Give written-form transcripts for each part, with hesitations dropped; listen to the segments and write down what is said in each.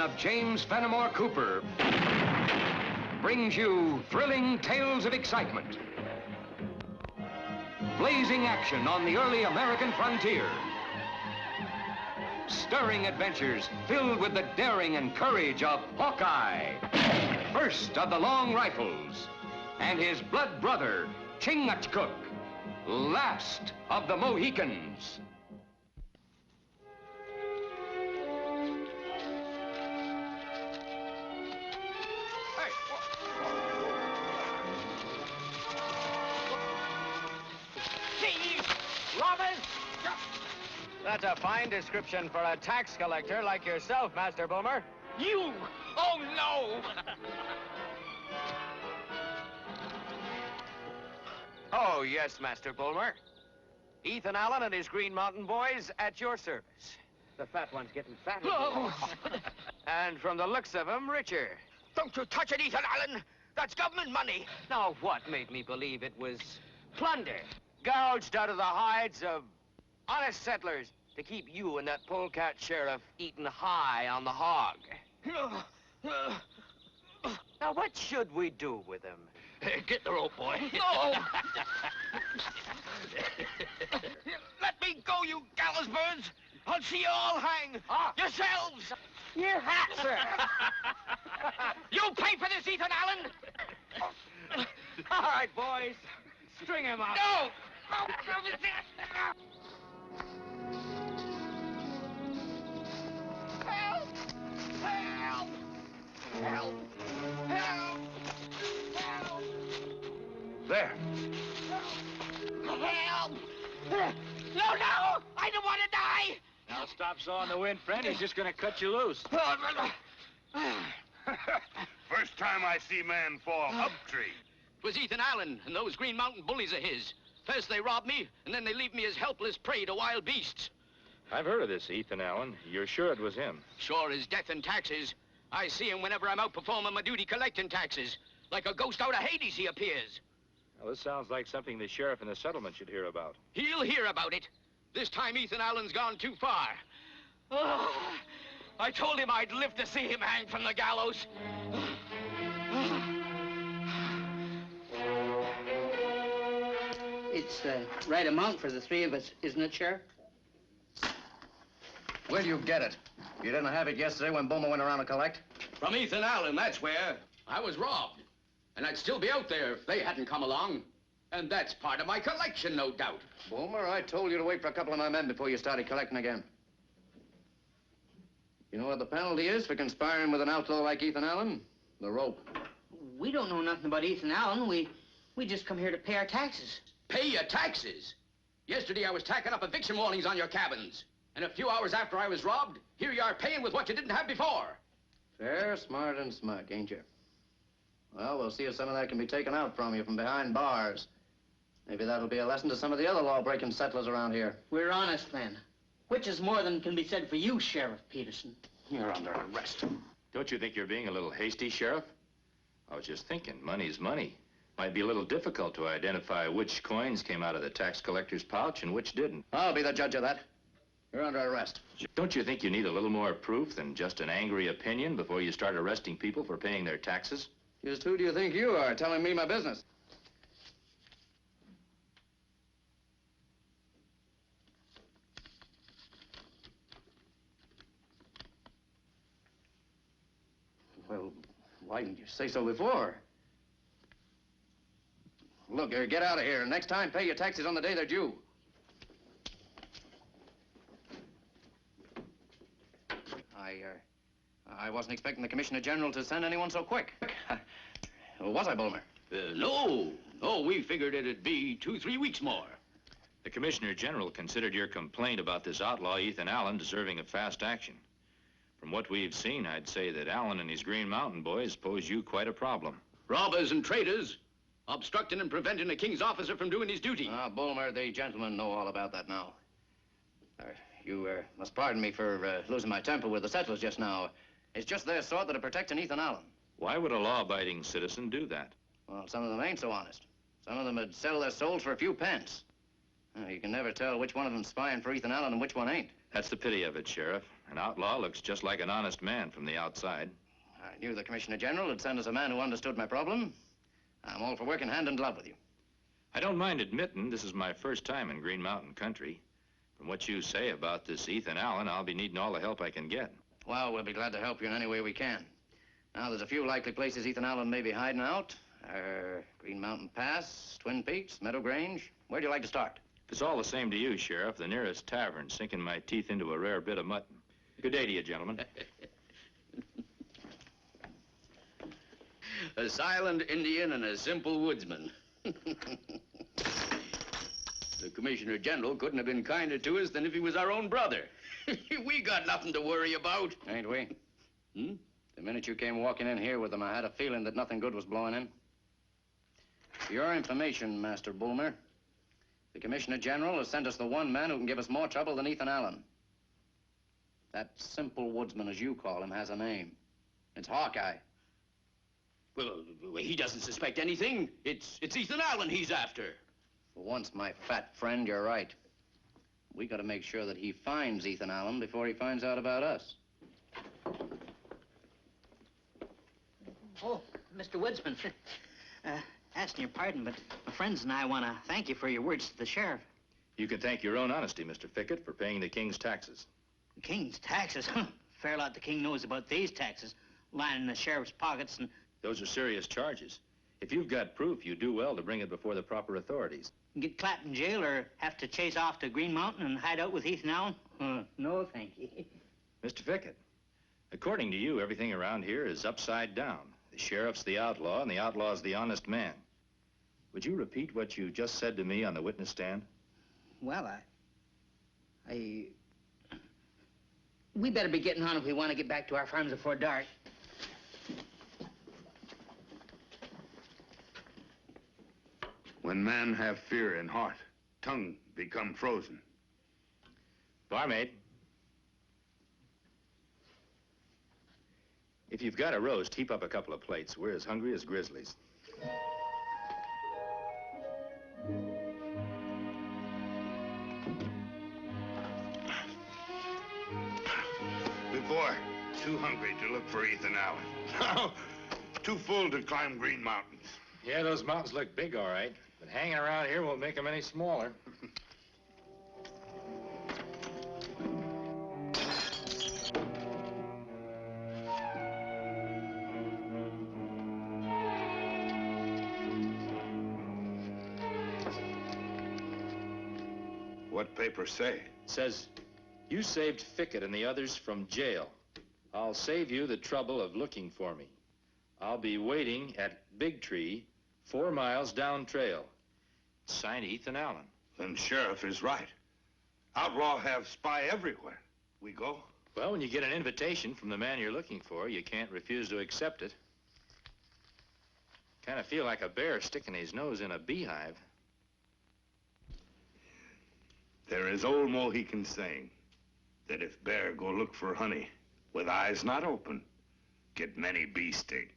of James Fenimore Cooper brings you thrilling tales of excitement, blazing action on the early American frontier, stirring adventures filled with the daring and courage of Hawkeye, first of the long rifles, and his blood brother, CHINGACHGOOK, last of the Mohicans. That's a fine description for a tax collector like yourself, Master Boomer. You! Oh, no! Oh, yes, Master Boomer. Ethan Allen and his Green Mountain boys at your service. The fat one's getting fatter. Oh. And from the looks of him, richer. Don't you touch it, Ethan Allen! That's government money! Now, what made me believe it was plunder? Gouged out of the hides of honest settlers to keep you and that polecat sheriff eating high on the hog. Now, what should we do with him? Get the rope, boy. No! Let me go, you gallows birds! I'll see you all hang! Yourselves! Your hat, sir! You pay for this, Ethan Allen! All right, boys. String him up. No! Help! Help! Help! Help! Help! There. Help! No! I don't want to die! Now stop sawing the wind, friend. He's just gonna cut you loose. First time I see man fall up tree. It was Ethan Allen and those Green Mountain bullies of his. First they rob me, and then they leave me as helpless prey to wild beasts. I've heard of this Ethan Allen. You're sure it was him? Sure as death and taxes. I see him whenever I'm out performing my duty collecting taxes. Like a ghost out of Hades, he appears. Well, this sounds like something the sheriff in the settlement should hear about. He'll hear about it. This time Ethan Allen's gone too far. Oh, I told him I'd live to see him hang from the gallows. It's the right amount for the three of us, isn't it, Sheriff? Where'd you get it? You didn't have it yesterday when Boomer went around to collect? From Ethan Allen, that's where. I was robbed. And I'd still be out there if they hadn't come along. And that's part of my collection, no doubt. Boomer, I told you to wait for a couple of my men before you started collecting again. You know what the penalty is for conspiring with an outlaw like Ethan Allen? The rope. We don't know nothing about Ethan Allen. We just come here to pay our taxes. Pay your taxes? Yesterday I was tacking up eviction warnings on your cabins. And a few hours after I was robbed, here you are paying with what you didn't have before. Fair, smart, and smug, ain't you? Well, we'll see if some of that can be taken out from you from behind bars. Maybe that'll be a lesson to some of the other law-breaking settlers around here. We're honest men, which is more than can be said for you, Sheriff Peterson. You're under arrest. Don't you think you're being a little hasty, Sheriff? I was just thinking, money's money. Might be a little difficult to identify which coins came out of the tax collector's pouch and which didn't. I'll be the judge of that. You're under arrest. Don't you think you need a little more proof than just an angry opinion before you start arresting people for paying their taxes? Just who do you think you are telling me my business? Well, why didn't you say so before? Look, get out of here. Next time, pay your taxes on the day they're due. I wasn't expecting the Commissioner General to send anyone so quick. Was I, Bulmer? No, we figured it'd be 2-3 weeks more. The Commissioner General considered your complaint about this outlaw, Ethan Allen, deserving of fast action. From what we've seen, I'd say that Allen and his Green Mountain boys pose you quite a problem. Robbers and traitors, obstructing and preventing a king's officer from doing his duty. Bulmer, the gentlemen know all about that now. You must pardon me for losing my temper with the settlers just now. It's just their sort that are protecting Ethan Allen. Why would a law-abiding citizen do that? Well, some of them ain't so honest. Some of them would sell their souls for a few pence. You can never tell which one of them's spying for Ethan Allen and which one ain't. That's the pity of it, Sheriff. An outlaw looks just like an honest man from the outside. I knew the Commissioner General would send us a man who understood my problem. I'm all for working hand in glove with you. I don't mind admitting this is my first time in Green Mountain country. From what you say about this Ethan Allen, I'll be needing all the help I can get. Well, we'll be glad to help you in any way we can. Now, there's a few likely places Ethan Allen may be hiding out. Green Mountain Pass, Twin Peaks, Meadow Grange. Where do you like to start? If it's all the same to you, Sheriff, the nearest tavern sinking my teeth into a rare bit of mutton. Good day to you, gentlemen. A silent Indian and a simple woodsman. The Commissioner General couldn't have been kinder to us than if he was our own brother. We got nothing to worry about. Ain't we? Hmm? The minute you came walking in here with them, I had a feeling that nothing good was blowing in. For your information, Master Bulmer, the Commissioner General has sent us the one man who can give us more trouble than Ethan Allen. That simple woodsman, as you call him, has a name. It's Hawkeye. Well, he doesn't suspect anything. It's Ethan Allen he's after. For once, my fat friend, you're right. We gotta make sure that he finds Ethan Allen before he finds out about us. Oh, Mr. Woodsman, asking your pardon, but my friends and I want to thank you for your words to the sheriff. You can thank your own honesty, Mr. Fickett, for paying the king's taxes. The king's taxes? Fair lot the king knows about these taxes, lining the sheriff's pockets and... Those are serious charges. If you've got proof, you do well to bring it before the proper authorities. Get clapped in jail or have to chase off to Green Mountain and hide out with Ethan Allen? No, thank you. Mr. Fickett, according to you, everything around here is upside down. The sheriff's the outlaw, and the outlaw's the honest man. Would you repeat what you just said to me on the witness stand? Well, we better be getting on if we want to get back to our farms before dark. When man have fear in heart, tongue become frozen. Barmaid. If you've got a roast, heap up a couple of plates. We're as hungry as grizzlies. Before, too hungry to look for Ethan Allen. Now, too full to climb Green Mountains. Yeah, those mountains look big, all right. But hanging around here won't make them any smaller. What papers say? It says, you saved Fickett and the others from jail. I'll save you the trouble of looking for me. I'll be waiting at Big Tree, 4 miles down trail. Signed, Ethan Allen. Then sheriff is right. Outlaw have spy everywhere. We go? Well, when you get an invitation from the man you're looking for, you can't refuse to accept it. Kind of feel like a bear sticking his nose in a beehive. There is old Mohican saying that if bear go look for honey with eyes not open, get many bee sting.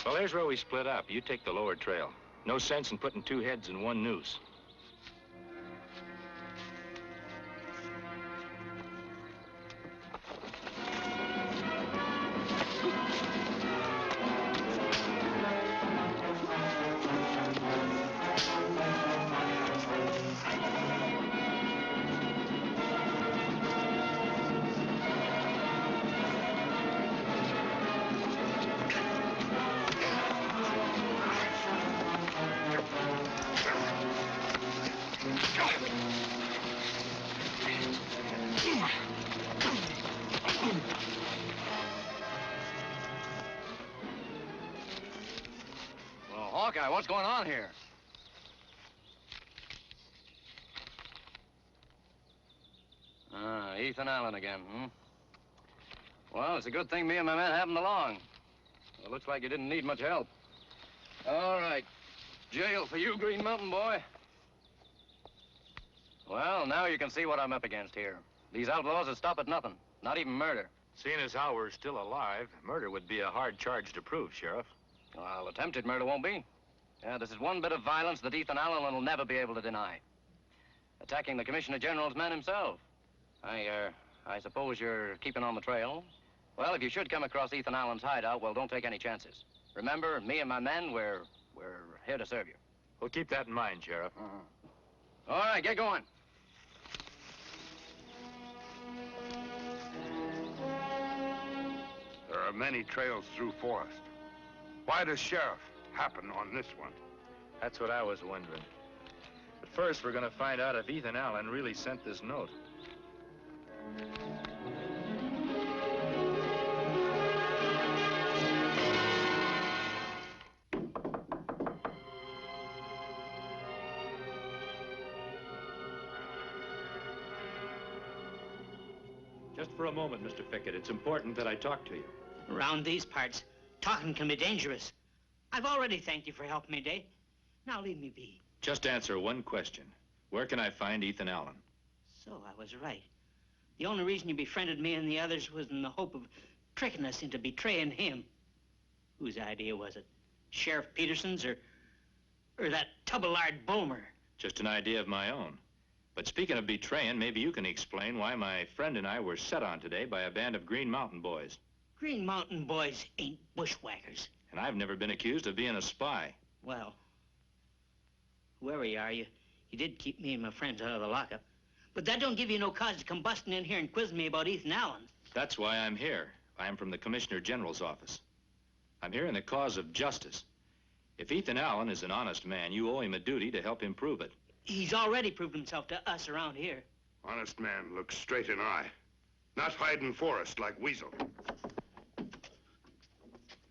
Well, there's where we split up. You take the lower trail. No sense in putting 2 heads in 1 noose. Hawkeye, what's going on here? Ethan Allen again, hmm? Well, it's a good thing me and my men happened along. It looks like you didn't need much help. All right. Jail for you, Green Mountain boy. Well, now you can see what I'm up against here. These outlaws would stop at nothing, not even murder. Seeing as how we're still alive, murder would be a hard charge to prove, Sheriff. Well, attempted murder won't be. Yeah, this is one bit of violence that Ethan Allen will never be able to deny. Attacking the Commissioner General's man himself. I suppose you're keeping on the trail? Well, if you should come across Ethan Allen's hideout, well, don't take any chances. Remember, me and my men, we're here to serve you. We'll keep that in mind, Sheriff. All right, get going. There are many trails through forest. Why does Sheriff happen on this one? That's what I was wondering. But first, we're going to find out if Ethan Allen really sent this note. Just for a moment, Mr. Fickett. It's important that I talk to you. Around these parts, talking can be dangerous. I've already thanked you for helping me today. Now leave me be. Just answer one question. Where can I find Ethan Allen? So I was right. The only reason you befriended me and the others was in the hope of tricking us into betraying him. Whose idea was it? Sheriff Peterson's or that tubble-lard Bulmer? Just an idea of my own. But speaking of betraying, maybe you can explain why my friend and I were set on today by a band of Green Mountain boys. Green Mountain boys ain't bushwhackers. And I've never been accused of being a spy. Well, whoever you are, you did keep me and my friends out of the lockup. But that don't give you no cause to come busting in here and quizzing me about Ethan Allen. That's why I'm here. I'm from the Commissioner General's office. I'm here in the cause of justice. If Ethan Allen is an honest man, you owe him a duty to help him prove it. He's already proved himself to us around here. Honest man looks straight in eye. Not hide in forest like weasel.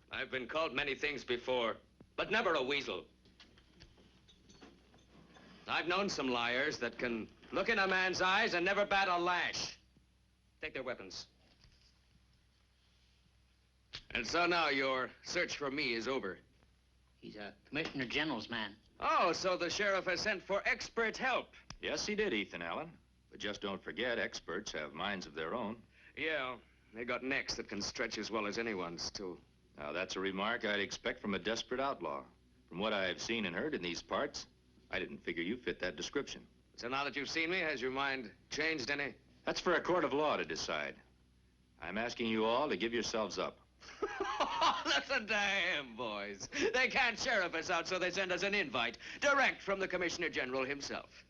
I've been called many things before, but never a weasel. I've known some liars that can look in a man's eyes and never bat a lash. Take their weapons. And so now your search for me is over. He's a Commissioner General's man. Oh, so the sheriff has sent for expert help. Yes, he did, Ethan Allen. But just don't forget, experts have minds of their own. Yeah, they got necks that can stretch as well as anyone's, too. Now, that's a remark I'd expect from a desperate outlaw. From what I've seen and heard in these parts, I didn't figure you fit that description. So now that you've seen me, has your mind changed any? That's for a court of law to decide. I'm asking you all to give yourselves up. That's a damn, boys. They can't sheriff us out, so they send us an invite, direct from the Commissioner General himself.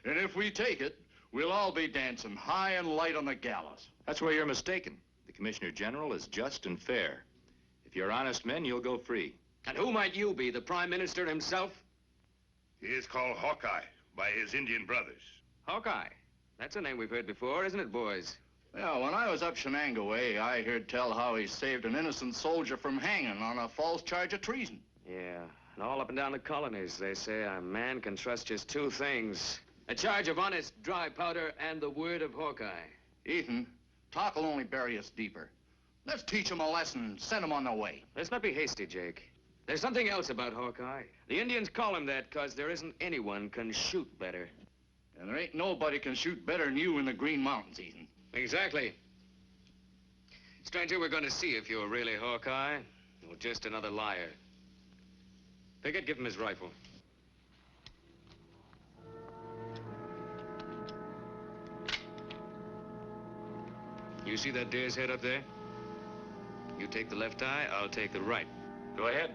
And if we take it, we'll all be dancing high and light on the gallows. That's where you're mistaken. The Commissioner General is just and fair. If you're honest men, you'll go free. And who might you be, the Prime Minister himself? He is called Hawkeye by his Indian brothers. Hawkeye. That's a name we've heard before, isn't it, boys? Yeah, when I was up Shenango way, I heard tell how he saved an innocent soldier from hanging on a false charge of treason. Yeah, and all up and down the colonies, they say a man can trust just two things. A charge of honest dry powder and the word of Hawkeye. Ethan, talk will only bury us deeper. Let's teach him a lesson and send him on their way. Let's not be hasty, Jake. There's something else about Hawkeye. The Indians call him that because there isn't anyone can shoot better. And there ain't nobody can shoot better than you in the Green Mountains, Ethan. Exactly. Stranger, we're going to see if you're really Hawkeye or just another liar. Pickett, give him his rifle. You see that deer's head up there? You take the left eye, I'll take the right. Go ahead.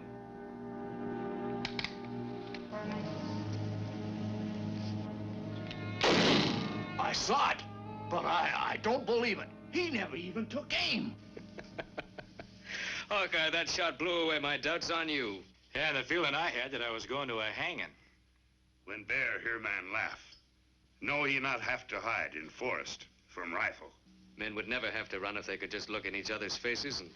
I saw it, but I don't believe it. He never even took aim. Hawkeye, that shot blew away my doubts on you. Yeah, and the feeling I had that I was going to a hanging. When bear hear man laugh, know he not have to hide in forest from rifle. Men would never have to run if they could just look in each other's faces and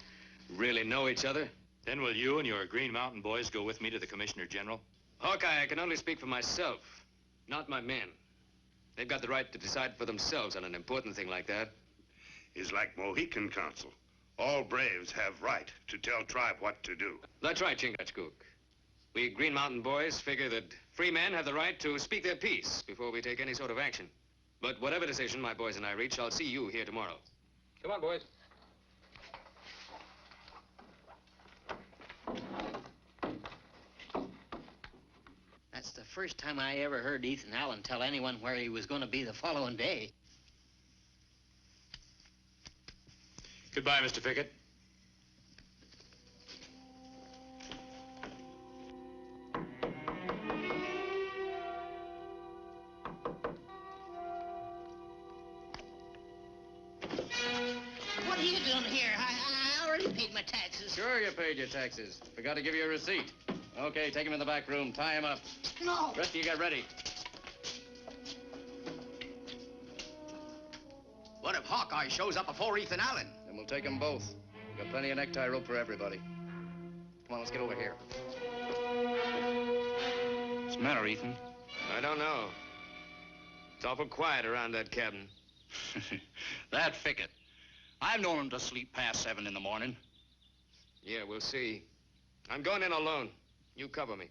really know each other. Then will you and your Green Mountain boys go with me to the Commissioner General? Hawkeye, I can only speak for myself, not my men. They've got the right to decide for themselves on an important thing like that. Is like Mohican Council. All braves have right to tell tribe what to do. That's right, CHINGACHGOOK. We Green Mountain boys figure that free men have the right to speak their piece before we take any sort of action. But whatever decision my boys and I reach, I'll see you here tomorrow. Come on, boys. That's the first time I ever heard Ethan Allen tell anyone where he was going to be the following day. Goodbye, Mr. Fickett. What are you doing here? I already paid my taxes. Sure you paid your taxes. Forgot to give you a receipt. Okay, take him in the back room. Tie him up. No. Rest of you get ready. What if Hawkeye shows up before Ethan Allen? Then we'll take them both. We've got plenty of necktie rope for everybody. Come on, let's get over here. What's the matter, Ethan? I don't know. It's awful quiet around that cabin. That Fickett. I've known him to sleep past 7 in the morning. Yeah, we'll see. I'm going in alone. You cover me.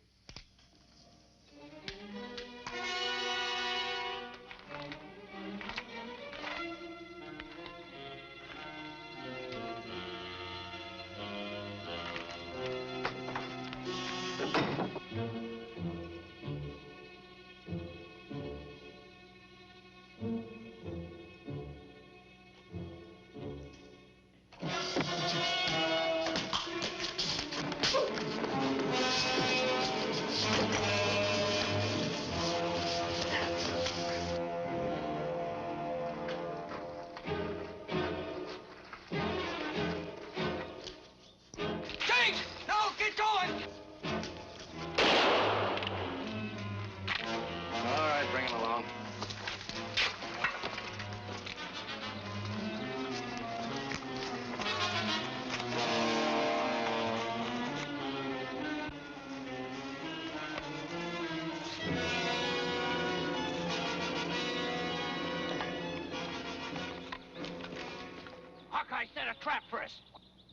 Hawkeye set a trap for us.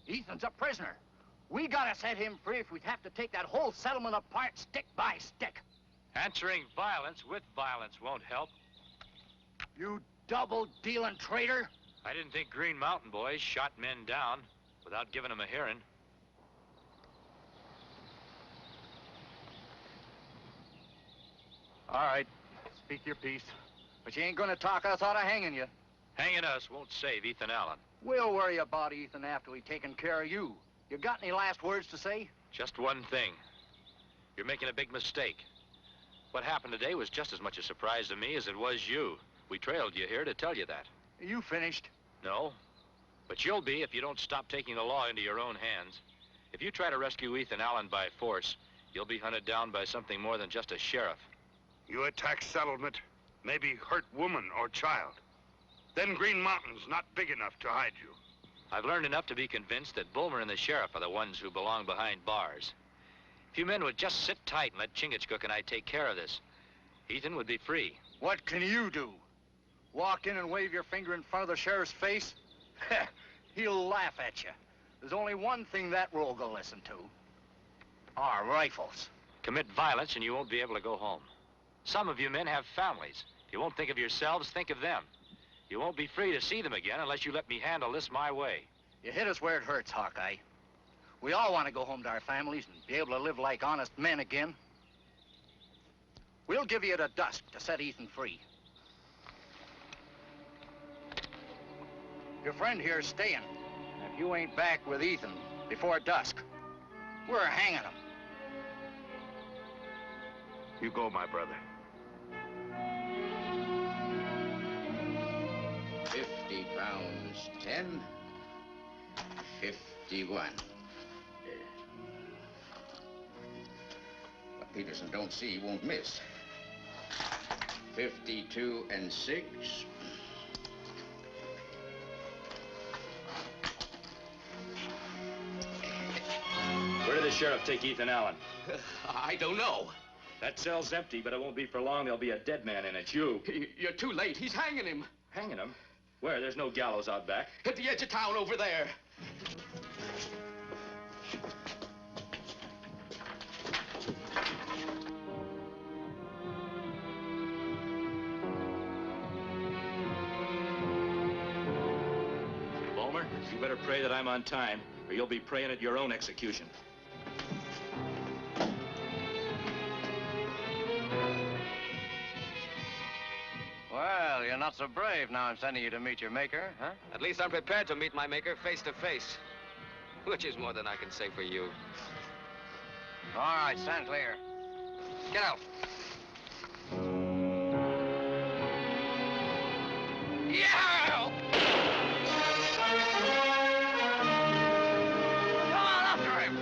Ethan's a prisoner. We gotta set him free if we'd have to take that whole settlement apart stick by stick. Answering violence with violence won't help. You double-dealing traitor. I didn't think Green Mountain boys shot men down without giving them a hearing. All right, speak your piece. But you ain't gonna talk us out of hanging you. Hanging us won't save Ethan Allen. We'll worry about Ethan after we've taken care of you. You got any last words to say? Just one thing. You're making a big mistake. What happened today was just as much a surprise to me as it was you. We trailed you here to tell you that. You finished? No, but you'll be if you don't stop taking the law into your own hands. If you try to rescue Ethan Allen by force, you'll be hunted down by something more than just a sheriff. You attack settlement, maybe hurt woman or child. Then Green Mountain's not big enough to hide you. I've learned enough to be convinced that Bulmer and the sheriff are the ones who belong behind bars. If you men would just sit tight and let CHINGACHGOOK and I take care of this, Ethan would be free. What can you do? Walk in and wave your finger in front of the sheriff's face? He'll laugh at you. There's only one thing that rogue will listen to. Our rifles. Commit violence and you won't be able to go home. Some of you men have families. If you won't think of yourselves, think of them. You won't be free to see them again unless you let me handle this my way. You hit us where it hurts, Hawkeye. We all want to go home to our families and be able to live like honest men again. We'll give you to dusk to set Ethan free. Your friend here's staying. If you ain't back with Ethan before dusk, we're hanging him. You go, my brother. 50 pounds, 10, 51. What Peterson don't see, he won't miss. 52 and 6. Where did the sheriff take Ethan Allen? I don't know. That cell's empty, but it won't be for long. There'll be a dead man in it. You. You're too late. He's hanging him. Hanging him? Where? There's no gallows out back. At the edge of town over there. You better pray that I'm on time, or you'll be praying at your own execution. Well, you're not so brave now I'm sending you to meet your maker, huh? At least I'm prepared to meet my maker face to face, which is more than I can say for you. All right, stand clear. Get out. Yeah! Come on, after him!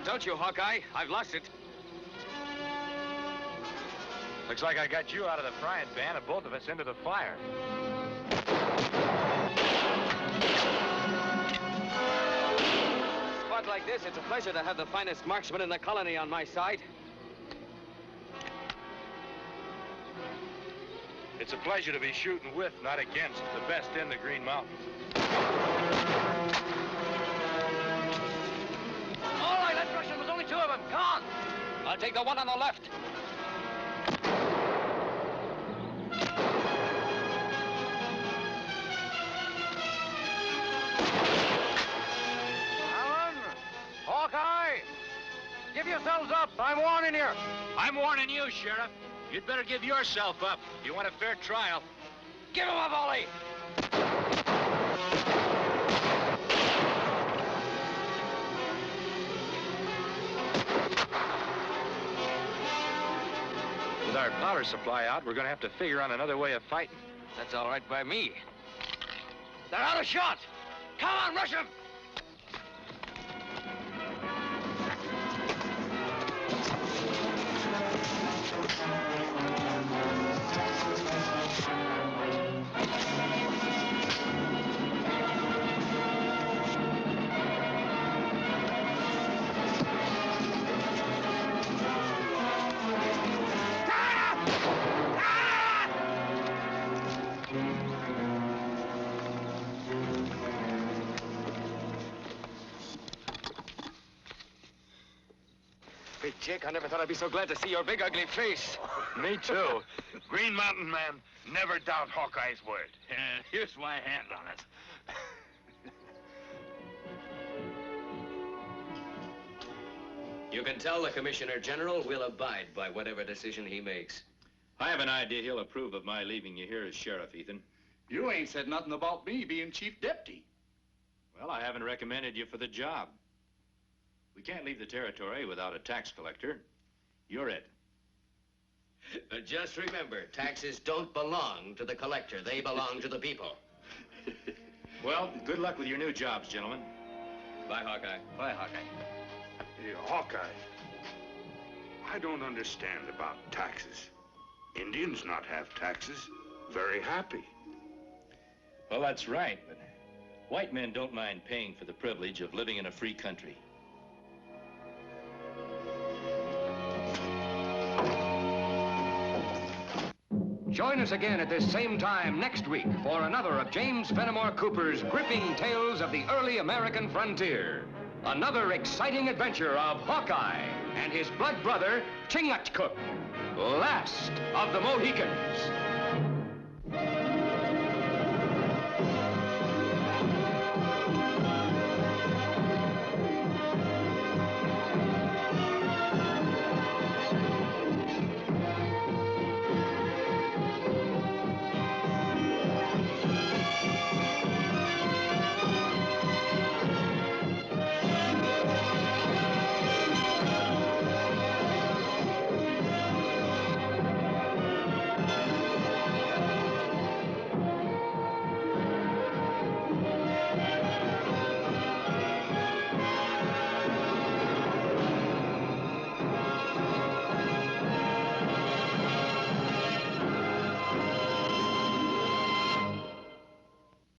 Don't you, Hawkeye? I've lost it. Looks like I got you out of the frying pan and both of us into the fire. A spot like this, it's a pleasure to have the finest marksman in the colony on my side. It's a pleasure to be shooting with, not against, the best in the Green Mountains. All right, let's rush them. There's only two of them. Come on. I'll take the one on the left. Alan! Hawkeye! Give yourselves up. I'm warning you. I'm warning you, Sheriff. You'd better give yourself up. You want a fair trial. Give him a volley. With our powder supply out, we're going to have to figure on another way of fighting. That's all right by me. They're out of shot. Come on, rush them. Hey, Jake, I never thought I'd be so glad to see your big, ugly face. Me too. Green Mountain man, never doubt Hawkeye's word. Here's my hand on it. You can tell the Commissioner General we'll abide by whatever decision he makes. I have an idea he'll approve of my leaving you here as sheriff, Ethan. You ain't said nothing about me being chief deputy. Well, I haven't recommended you for the job. We can't leave the territory without a tax collector. You're it. But just remember, taxes don't belong to the collector. They belong to the people. Well, good luck with your new jobs, gentlemen. Bye, Hawkeye. Bye, Hawkeye. Hey, Hawkeye, I don't understand about taxes. Indians not have taxes. Very happy. Well, that's right, but white men don't mind paying for the privilege of living in a free country. Join us again at this same time next week for another of James Fenimore Cooper's gripping tales of the early American frontier. Another exciting adventure of Hawkeye and his blood brother, CHINGACHGOOK, Last of the Mohicans.